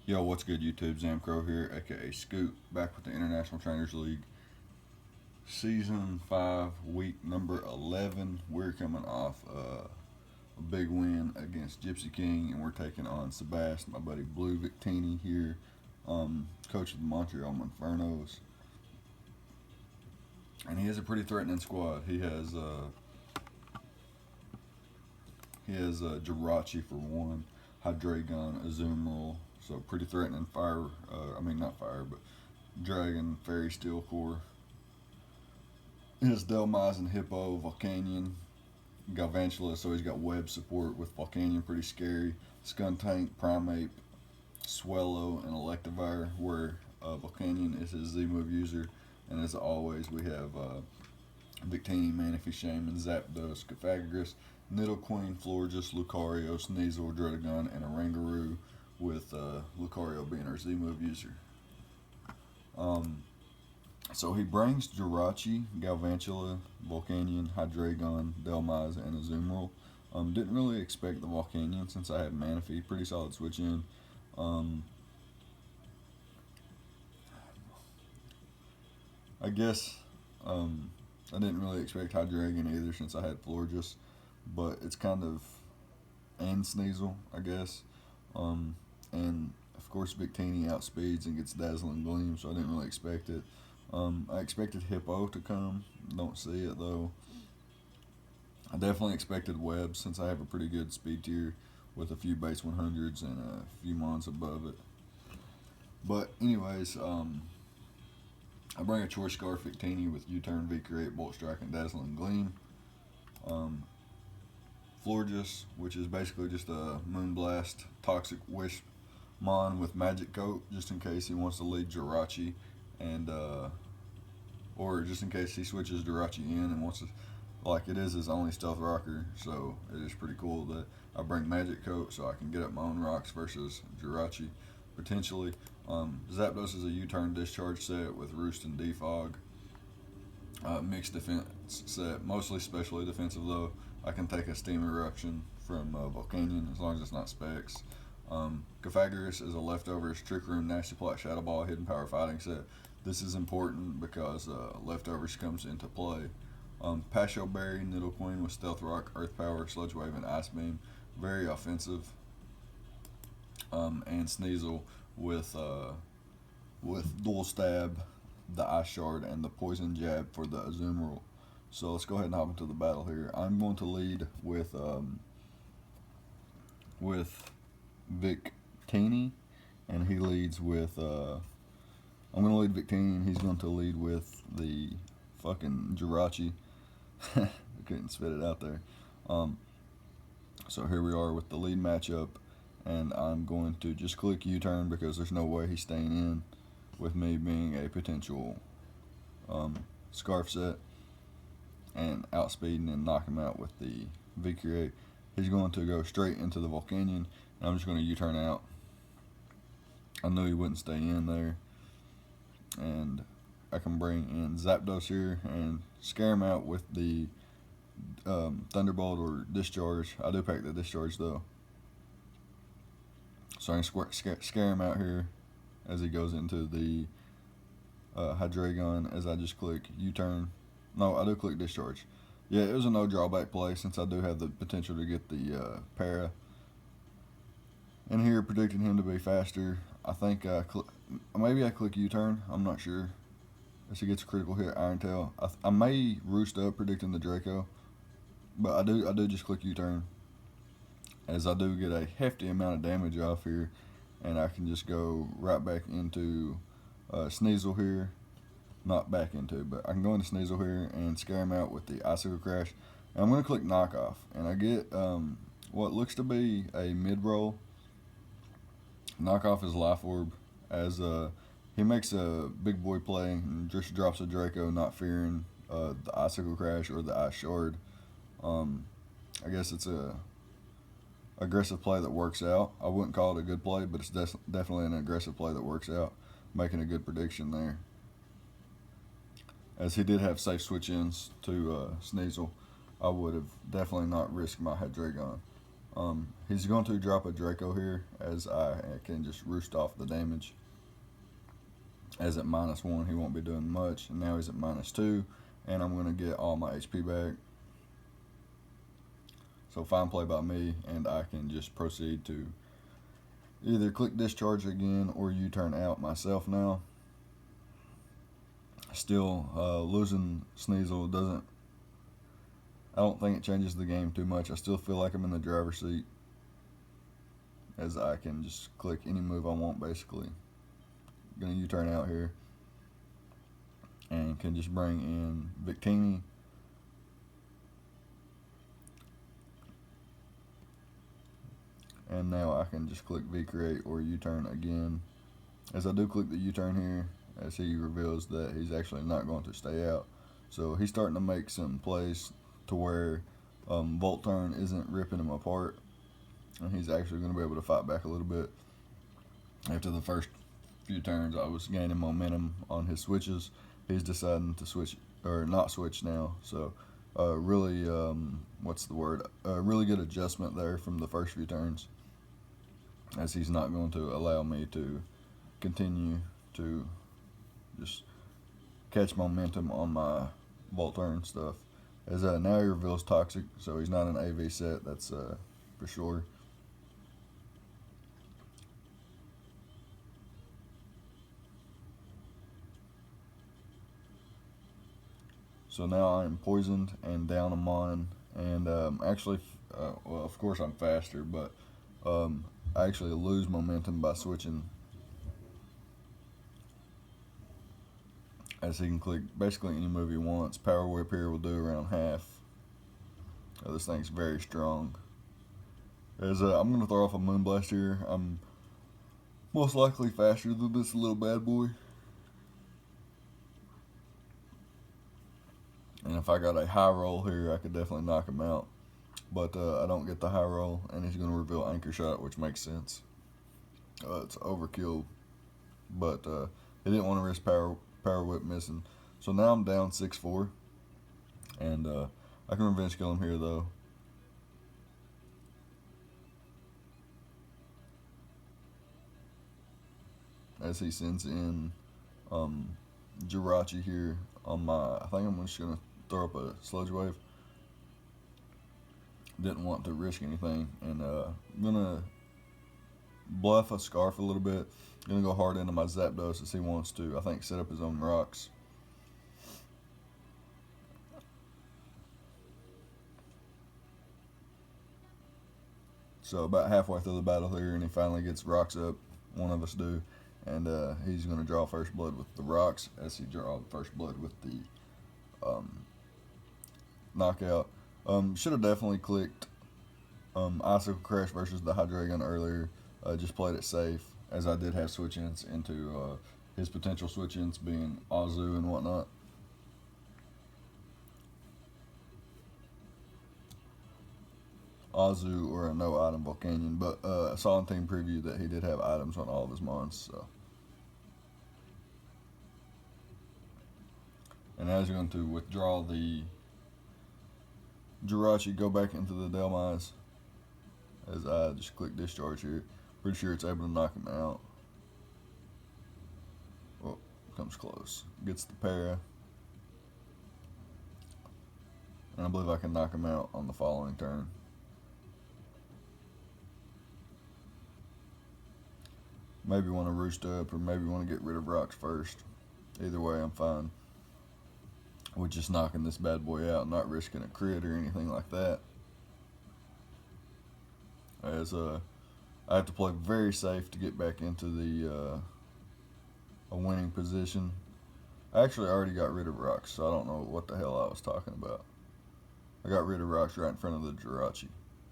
Yo, what's good, YouTube? Zamcro here, aka Scoot, back with the International Trainers League, Season 5, week number 11. We're coming off a big win against Gypsy King, and we're taking on Sebastian, my buddy Blue Victini here, coach of the Montreal Monfernos. And he has a pretty threatening squad. He has Jirachi for one, Hydreigon, Azumarill, so pretty threatening fire. Not fire, but Dragon, Fairy, Steel Core. He has Delmize, Hippo, Volcanion, Galvantula, so he's got web support with Volcanion, pretty scary. Skuntank, Primeape, Swellow, and Electivire, where Volcanion is his Z move user. And as always, we have Victini, Manaphy, Shaman, Zapdos, Cofagrigus, Nidoqueen, Florges, Lucario, Sneasel, Druddigon, and a Rangaroo, with Lucario being our Z move user. So he brings Jirachi, Galvantula, Volcanion, Hydreigon, Delmize, and Azumarill. Didn't really expect the Volcanion since I had Manaphy. Pretty solid switch in. I guess I didn't really expect Hydreigon either since I had Florges, but it's kind of and Sneasel, I guess. And of course Victini outspeeds and gets Dazzling Gleam, so I didn't really expect it. I expected Hippo to come. Don't see it though. I definitely expected Web since I have a pretty good speed tier with a few base 100s and a few mons above it. But anyways, I bring a Choice Scarf Victini with U-Turn, V-Create, Bolt Strike, and Dazzling Gleam. Florges, which is basically just a Moonblast Toxic Wish Mon with Magic Coat, just in case he wants to lead Jirachi, and or just in case he switches Jirachi in and wants to, like it is his only Stealth Rocker, so it is pretty cool that I bring Magic Coat so I can get up my own rocks versus Jirachi, potentially. Zapdos is a U-Turn Discharge set with Roost and Defog. Mixed defense set, mostly specially defensive though. I can take a Steam Eruption from Volcanion as long as it's not Specs. Cofagrigus is a leftovers Trick Room, Nasty Plot, Shadow Ball, Hidden Power Fighting set. This is important because leftovers comes into play. Pasho Berry, Nidoqueen with Stealth Rock, Earth Power, Sludge Wave, and Ice Beam. Very offensive. And Sneasel with Dual Stab, the Ice Shard, and the Poison Jab for the Azumarill. So let's go ahead and hop into the battle here. I'm going to lead with Victini, and he leads with I'm going to lead Victini, and he's going to lead with the fucking Jirachi. I couldn't spit it out there. So here we are with the lead matchup, and I'm going to just click U-turn because there's no way he's staying in with me being a potential Scarf set, and outspeeding and knock him out with the V-Create. He's going to go straight into the Volcanion, and I'm just going to U-turn out. I knew he wouldn't stay in there, and I can bring in Zapdos here and scare him out with the Thunderbolt or Discharge. I do pack the Discharge though, so I can scare him out here as he goes into the Hydreigon as I just click U-turn. No, I do click Discharge. Yeah, it was a no drawback play since I do have the potential to get the para. And here, predicting him to be faster. I think maybe I click U-turn. I'm not sure. As he gets a critical hit, Iron Tail. I may roost up predicting the Draco, but I do just click U-turn, as I do get a hefty amount of damage off here, and I can just go right back into Sneasel here. Not back into, but I can go into Sneasel here and scare him out with the Icicle Crash. And I'm going to click Knockoff, and I get what looks to be a mid-roll. Knockoff is Life Orb, as he makes a big boy play and just drops a Draco, not fearing the Icicle Crash or the Ice Shard. I guess it's a aggressive play that works out. I wouldn't call it a good play, but it's definitely an aggressive play that works out, making a good prediction there, as he did have safe switch ins to Sneasel. I would have definitely not risked my Hydreigon. He's going to drop a Draco here, as I can just roost off the damage. As at -1, he won't be doing much, and now he's at -2, and I'm going to get all my HP back. So fine play by me, and I can just proceed to either click discharge again or U-turn out myself now. Still, losing Sneasel doesn't, I don't think it changes the game too much. I still feel like I'm in the driver's seat, as I can just click any move I want basically. Gonna U-turn out here, and can just bring in Victini. And now I can just click V-create or U-turn again. As I do click the U-turn here, as he reveals that he's actually not going to stay out. So he's starting to make some plays to where Volt Turn isn't ripping him apart, and he's actually going to be able to fight back a little bit. After the first few turns, I was gaining momentum on his switches. He's deciding to switch, or not switch now. So really, what's the word? Really good adjustment there from the first few turns, as he's not going to allow me to continue to just catch momentum on my Volt Turn stuff. As now he reveals Toxic, so he's not an AV set, that's for sure. So now I'm poisoned and down a mon, and actually, well, of course I'm faster, but I actually lose momentum by switching, as he can click basically any move he wants. Power Whip here will do around half. This thing's very strong. As I'm going to throw off a Moonblast here. I'm most likely faster than this little bad boy. And if I got a high roll here, I could definitely knock him out. But I don't get the high roll, and he's going to reveal Anchor Shot, which makes sense. It's overkill, but he didn't want to risk Power Whip missing. So now I'm down 6-4, and I can revenge kill him here though. As he sends in Jirachi here on my, I think I'm just going to throw up a Sludge Wave. Didn't want to risk anything, and I'm going to bluff a Scarf a little bit. Going to go hard into my Zapdos as he wants to, I think, set up his own rocks. So about halfway through the battle here, and he finally gets rocks up. One of us do. And he's going to draw first blood with the rocks, as he draws first blood with the knockout. Should have definitely clicked Icicle Crash versus the Hydreigon earlier. Just played it safe, as I did have switch-ins into his potential switch-ins being Azu and whatnot. Azu or a no item Volcanion, but I saw in team preview that he did have items on all of his mons. So, and now he's going to withdraw the Jirachi, go back into the Delmise, as I just click discharge here. Pretty sure it's able to knock him out. Oh, comes close. Gets the para. And I believe I can knock him out on the following turn. Maybe want to roost up, or maybe want to get rid of rocks first. Either way, I'm fine with just knocking this bad boy out, not risking a crit or anything like that. As I have to play very safe to get back into the a winning position. I actually already got rid of rocks, so I don't know what the hell I was talking about. I got rid of rocks right in front of the Jirachi.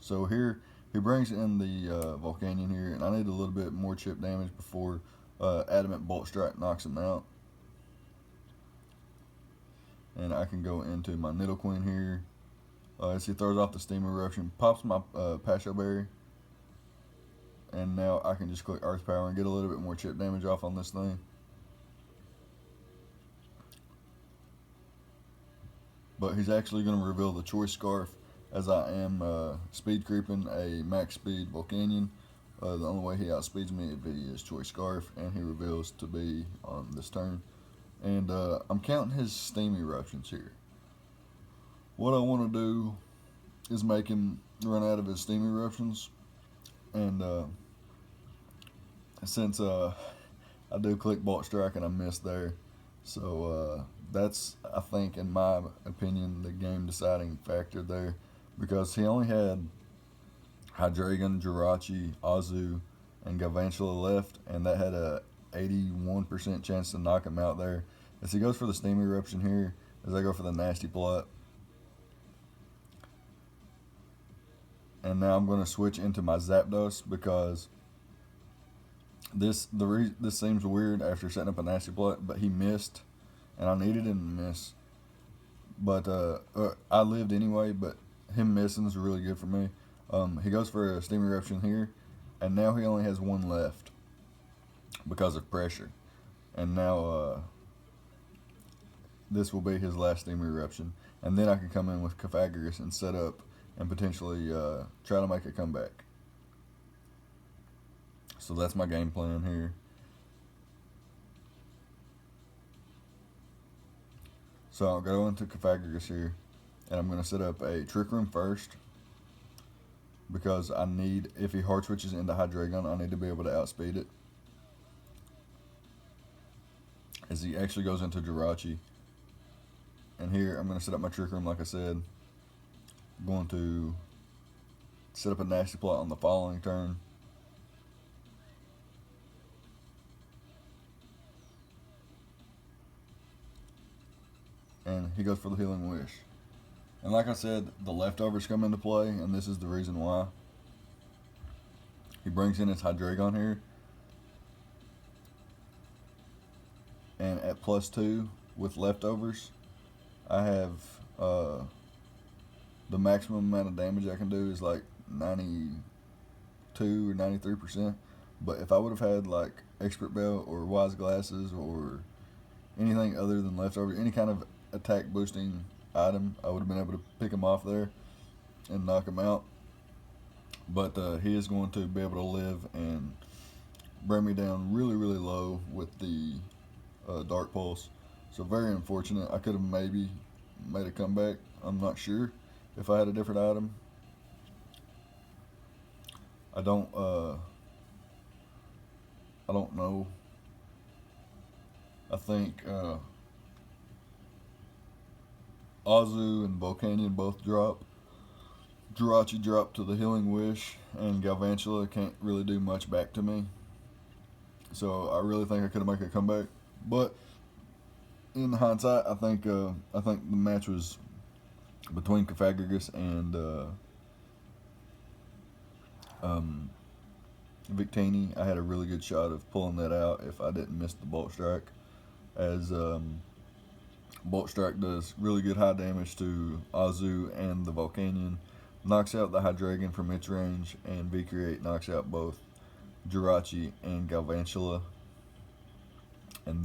So here, he brings in the Volcanion here, and I need a little bit more chip damage before Adamant Bolt Strike knocks him out. And I can go into my Nidoqueen here. As he throws off the Steam Eruption, pops my Pasho Berry. And now I can just click Earth Power and get a little bit more chip damage off on this thing. But he's actually going to reveal the Choice Scarf, as I am speed creeping a max speed Volcanion. The only way he outspeeds me would be his Choice Scarf, and he reveals to be on this turn. And I'm counting his Steam Eruptions here. What I want to do is make him run out of his Steam Eruptions, and since I do click Bolt Strike and I missed there, so that's, I think, in my opinion, the game deciding factor there, because he only had Hydreigon, Jirachi, Azu, and Galvantula left, and that had a 81% chance to knock him out there. As he goes for the Steam Eruption here, as I go for the Nasty Plot. And now I'm going to switch into my Zapdos, because this seems weird after setting up a Nasty Plot, but he missed, and I needed him to miss. But I lived anyway, but him missing is really good for me. He goes for a Steam Eruption here, and now he only has one left because of pressure. And now this will be his last Steam Eruption. And then I can come in with Cofagrigus and set up and potentially try to make a comeback. So that's my game plan here. So I'll go into Cofagrigus here, and I'm going to set up a Trick Room first, because I need, if he hard switches into Hydreigon, I need to be able to outspeed it. As he actually goes into Jirachi. And here I'm going to set up my Trick Room like I said. I'm going to set up a Nasty Plot on the following turn. And he goes for the Healing Wish. And like I said, the leftovers come into play, and this is the reason why. He brings in his Hydreigon here. And at +2 with leftovers, I have the maximum amount of damage I can do is like 92 or 93%. But if I would have had like Expert Belt or Wise Glasses or anything other than leftover, any kind of attack boosting item, I would have been able to pick him off there and knock him out. But he is going to be able to live and bring me down really, really low with the Dark Pulse. So very unfortunate. I could have maybe made a comeback. I'm not sure if I had a different item. I don't know. I think Azu and Volcanion both drop. Jirachi dropped to the Healing Wish, and Galvantula can't really do much back to me. So I really think I could have made a comeback. But in hindsight, I think the match was between Cofagrigus and Victini. I had a really good shot of pulling that out if I didn't miss the Bolt Strike, as Bolt Strike does really good high damage to Azu and the Volcanion, knocks out the Hydreigon from its range, and V-Create knocks out both Jirachi and Galvantula. And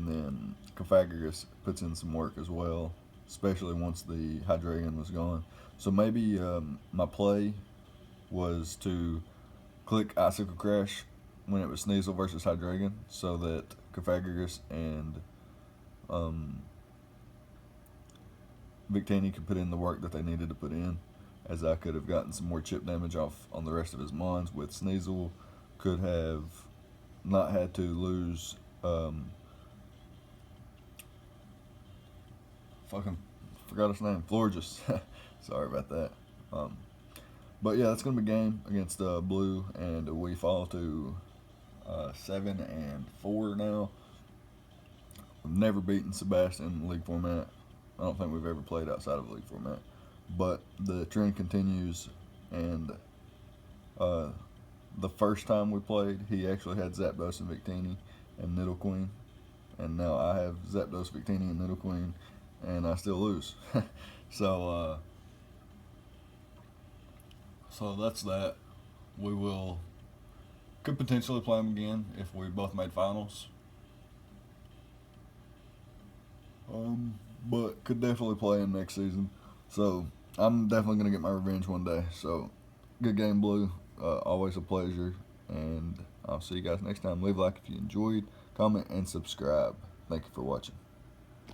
then Cofagrigus puts in some work as well, especially once the Hydreigon was gone. So maybe my play was to click Icicle Crash when it was Sneasel versus Hydreigon, so that Cofagrigus and Victini could put in the work that they needed to put in, as I could have gotten some more chip damage off on the rest of his mons with Sneasel. Could have not had to lose fucking forgot his name, Florges. Sorry about that. But yeah, that's gonna be game against Blue, and we fall to 7-4 now. We've never beaten Sebastian in league format. I don't think we've ever played outside of league format. But the trend continues, and the first time we played, he actually had Zapdos and Victini and Nidoqueen, and now I have Zapdos, Victini, and Nidoqueen, and I still lose. So that's that. We could potentially play him again if we both made finals. but could definitely play in next season. So I'm definitely gonna get my revenge one day. So good game, Blue. Always a pleasure, and I'll see you guys next time. Leave a like if you enjoyed, comment, and subscribe. Thank you for watching.